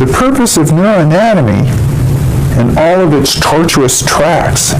The purpose of neuroanatomy and all of its tortuous tracks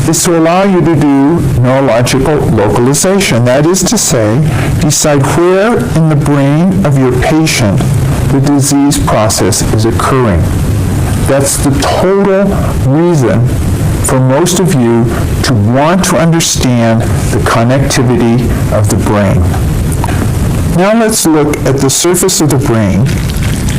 is to allow you to do neurological localization. That is to say, decide where in the brain of your patient the disease process is occurring. That's the total reason for most of you to want to understand the connectivity of the brain. Now let's look at the surface of the brain.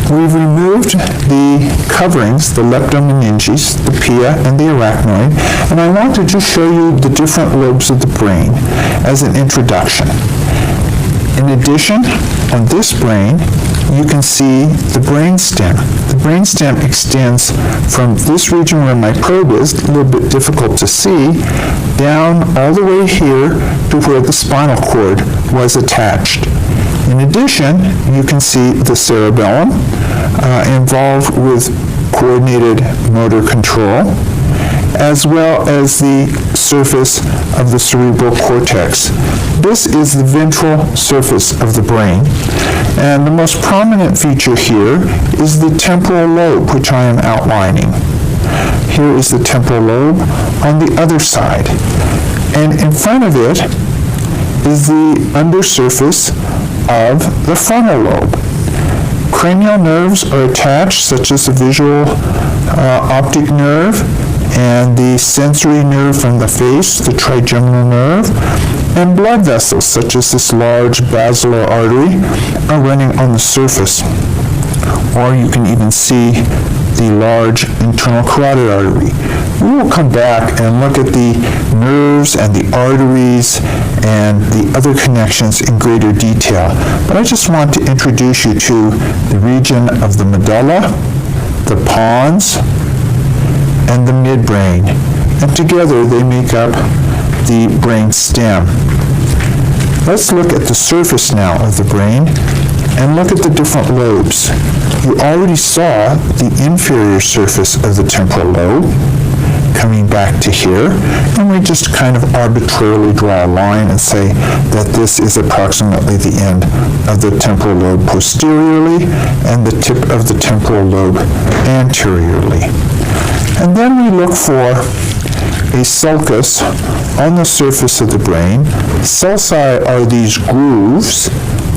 We've removed the coverings, the leptomeninges, the pia, and the arachnoid, and I want to just show you the different lobes of the brain as an introduction. In addition, on this brain, you can see the brainstem. The brainstem extends from this region where my probe is, a little bit difficult to see, down all the way here to where the spinal cord was attached. In addition, you can see the cerebellum involved with coordinated motor control, as well as the surface of the cerebral cortex. This is the ventral surface of the brain, and the most prominent feature here is the temporal lobe, which I am outlining. Here is the temporal lobe on the other side, and in front of it is the undersurface of the frontal lobe. Cranial nerves are attached, such as the visual optic nerve and the sensory nerve from the face, the trigeminal nerve, and blood vessels, such as this large basilar artery, are running on the surface. Or you can even see the large internal carotid artery. We will come back and look at the nerves and the arteries and the other connections in greater detail. But I just want to introduce you to the region of the medulla, the pons, and the midbrain. And together they make up the brain stem. Let's look at the surface now of the brain and look at the different lobes. You already saw the inferior surface of the temporal lobe coming back to here, and we just kind of arbitrarily draw a line and say that this is approximately the end of the temporal lobe posteriorly and the tip of the temporal lobe anteriorly. And then we look for a sulcus on the surface of the brain. Sulci are these grooves,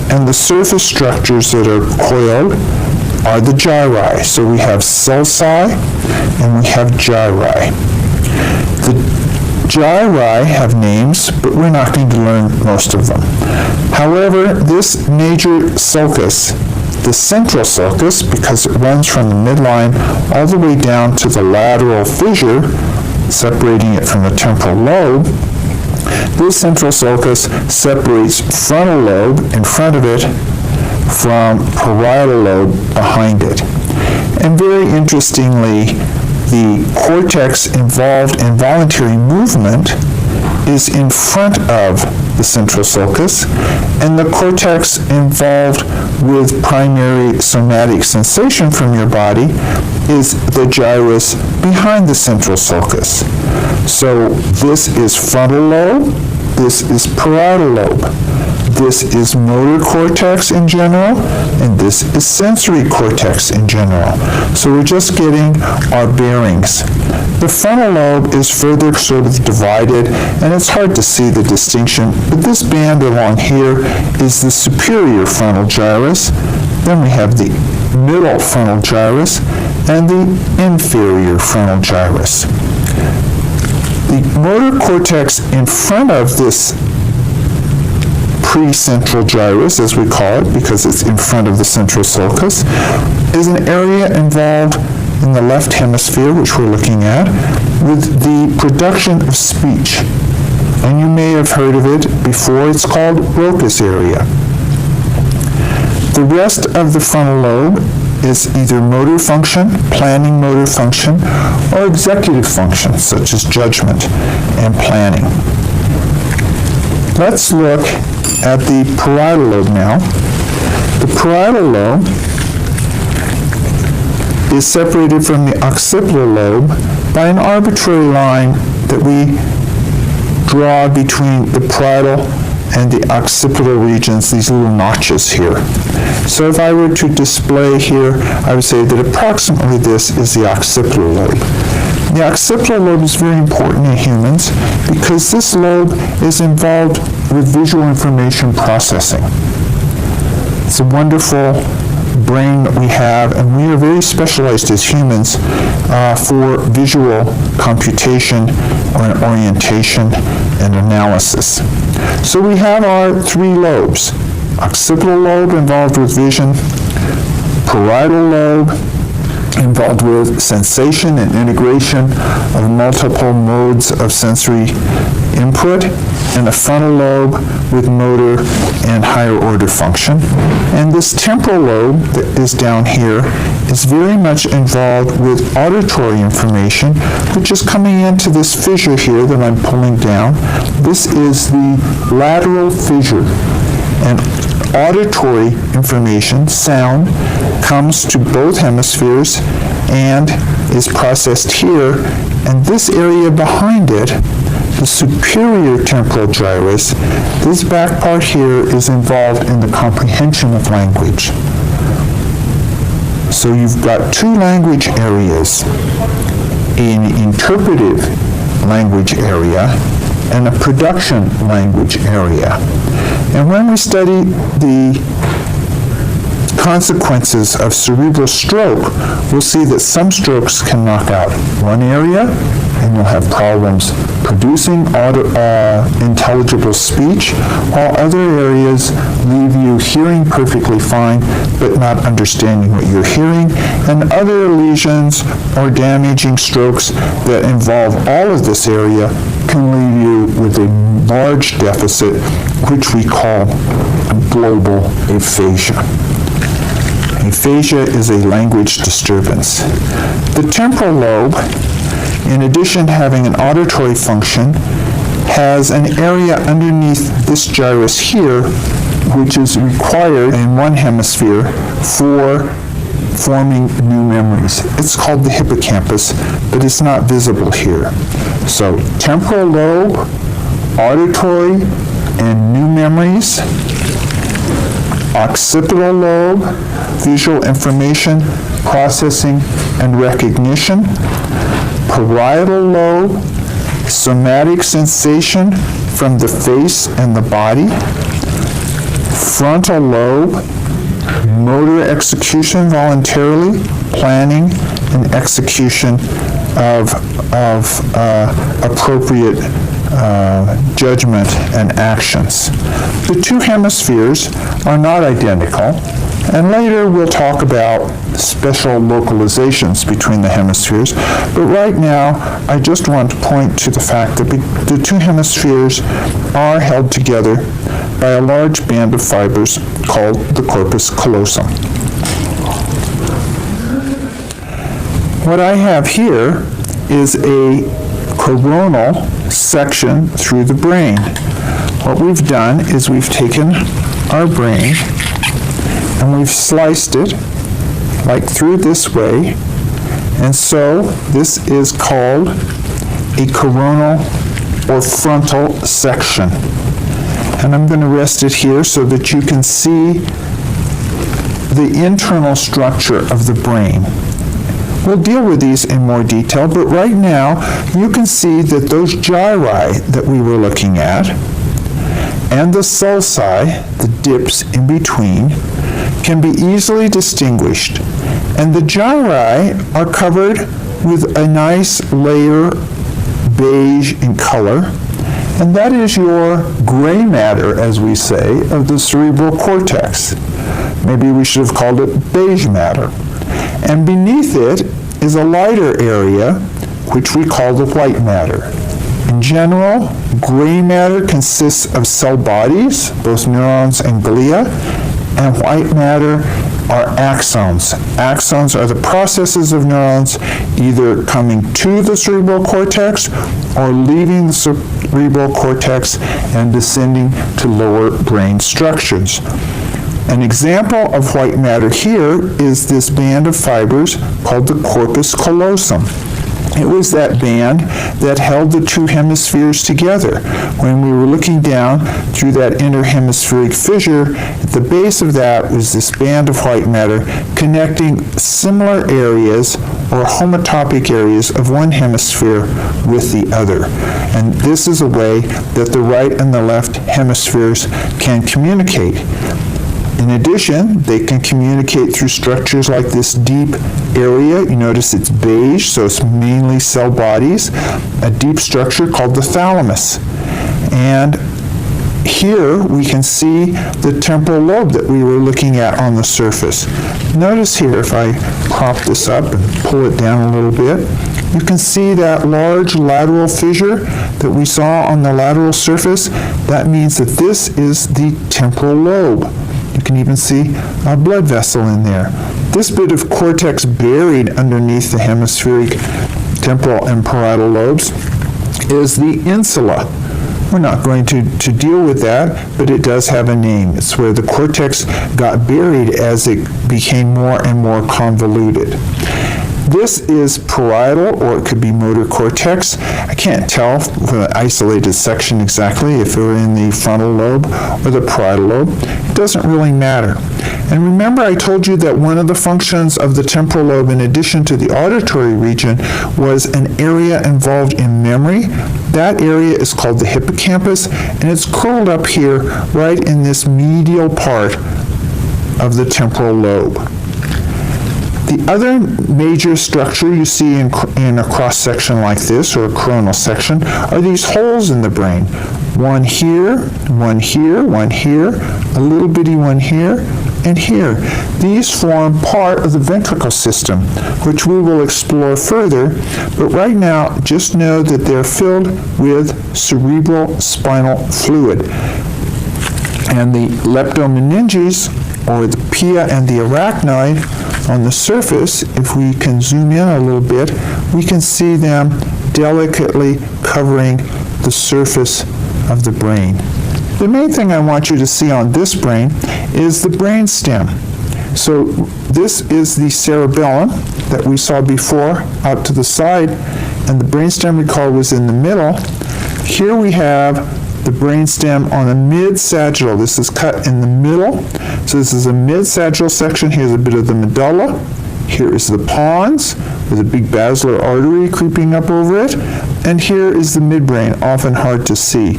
and the surface structures that are coiled are the gyri. So we have sulci and we have gyri. The gyri have names, but we're not going to learn most of them. However, this major sulcus, the central sulcus, because it runs from the midline all the way down to the lateral fissure, separating it from the temporal lobe, this central sulcus separates frontal lobe in front of it from parietal lobe behind it. And very interestingly, the cortex involved in voluntary movement is in front of the central sulcus, and the cortex involved with primary somatic sensation from your body is the gyrus behind the central sulcus. So this is frontal lobe, this is parietal lobe. This is motor cortex in general, and this is sensory cortex in general. So we're just getting our bearings. The frontal lobe is further sort of divided, and it's hard to see the distinction, but this band along here is the superior frontal gyrus. Then we have the middle frontal gyrus and the inferior frontal gyrus. The motor cortex in front of this precentral gyrus, as we call it, because it's in front of the central sulcus, is an area involved in the left hemisphere, which we're looking at, with the production of speech. And you may have heard of it before. It's called Broca's area. The rest of the frontal lobe is either motor function, planning motor function, or executive function, such as judgment and planning. Let's look at the parietal lobe now. The parietal lobe is separated from the occipital lobe by an arbitrary line that we draw between the parietal and the occipital regions, these little notches here. So if I were to display here, I would say that approximately this is the occipital lobe. The occipital lobe is very important in humans because this lobe is involved with visual information processing. It's a wonderful brain that we have, and we are very specialized as humans for visual computation or orientation and analysis. So we have our three lobes. Occipital lobe involved with vision, parietal lobe involved with sensation and integration of multiple modes of sensory input, and the frontal lobe with motor and higher order function. And this temporal lobe that is down here is very much involved with auditory information, which is coming into this fissure here that I'm pulling down. This is the lateral fissure. And auditory information, sound, comes to both hemispheres and is processed here. And this area behind it, the superior temporal gyrus, this back part here is involved in the comprehension of language. So you've got two language areas, an interpretive language area and a production language area. And when we study the consequences of cerebral stroke, we'll see that some strokes can knock out one area, and you'll have problems producing intelligible speech, while other areas leave you hearing perfectly fine, but not understanding what you're hearing, and other lesions or damaging strokes that involve all of this area can leave you with a large deficit, which we call global aphasia. Aphasia is a language disturbance. The temporal lobe, in addition to having an auditory function, has an area underneath this gyrus here, which is required in one hemisphere for forming new memories. It's called the hippocampus, but it's not visible here. So temporal lobe, auditory, and new memories. Occipital lobe, visual information, processing, and recognition. Parietal lobe, somatic sensation from the face and the body. Frontal lobe, motor execution voluntarily, planning, and execution of appropriate judgment and actions. The two hemispheres are not identical, and later we'll talk about special localizations between the hemispheres, but right now I just want to point to the fact that the two hemispheres are held together by a large band of fibers called the corpus callosum. What I have here is a coronal section through the brain. What we've done is we've taken our brain and we've sliced it like through this way, and so this is called a coronal or frontal section. And I'm going to rest it here so that you can see the internal structure of the brain. We'll deal with these in more detail, but right now you can see that those gyri that we were looking at and the sulci, the dips in between, can be easily distinguished. And the gyri are covered with a nice layer, beige in color, and that is your gray matter, as we say, of the cerebral cortex. Maybe we should have called it beige matter. And beneath it is a lighter area, which we call the white matter. In general, gray matter consists of cell bodies, both neurons and glia, and white matter are axons. Axons are the processes of neurons either coming to the cerebral cortex or leaving the cerebral cortex and descending to lower brain structures. An example of white matter here is this band of fibers called the corpus callosum. It was that band that held the two hemispheres together. When we were looking down through that interhemispheric fissure, at the base of that was this band of white matter connecting similar areas or homotopic areas of one hemisphere with the other. And this is a way that the right and the left hemispheres can communicate. In addition, they can communicate through structures like this deep area. You notice it's beige, so it's mainly cell bodies. A deep structure called the thalamus. And here we can see the temporal lobe that we were looking at on the surface. Notice here, if I prop this up and pull it down a little bit, you can see that large lateral fissure that we saw on the lateral surface. That means that this is the temporal lobe. You can even see a blood vessel in there. This bit of cortex buried underneath the hemispheric, temporal, and parietal lobes is the insula. We're not going to deal with that, but it does have a name. It's where the cortex got buried as it became more and more convoluted. This is parietal, or it could be motor cortex. I can't tell from an isolated section exactly if it were in the frontal lobe or the parietal lobe. It doesn't really matter. And remember, I told you that one of the functions of the temporal lobe, in addition to the auditory region, was an area involved in memory. That area is called the hippocampus, and it's curled up here right in this medial part of the temporal lobe. The other major structure you see in a cross-section like this, or a coronal section, are these holes in the brain. One here, one here, one here, a little bitty one here, and here. These form part of the ventricle system, which we will explore further, but right now just know that they're filled with cerebral spinal fluid. And the leptomeninges, or the pia and the arachnoid, on the surface, if we can zoom in a little bit, we can see them delicately covering the surface of the brain. The main thing I want you to see on this brain is the brainstem. So this is the cerebellum that we saw before out to the side, and the brainstem, recall, was in the middle. Here we have the brainstem on a mid-sagittal. This is cut in the middle. So this is a mid-sagittal section. Here's a bit of the medulla. Here is the pons with a big basilar artery creeping up over it. And here is the midbrain, often hard to see.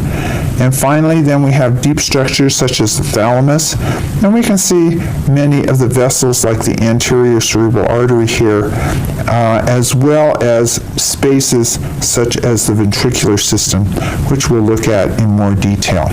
And finally, then we have deep structures such as the thalamus. And we can see many of the vessels like the anterior cerebral artery here, as well as spaces such as the ventricular system, which we'll look at in more detail.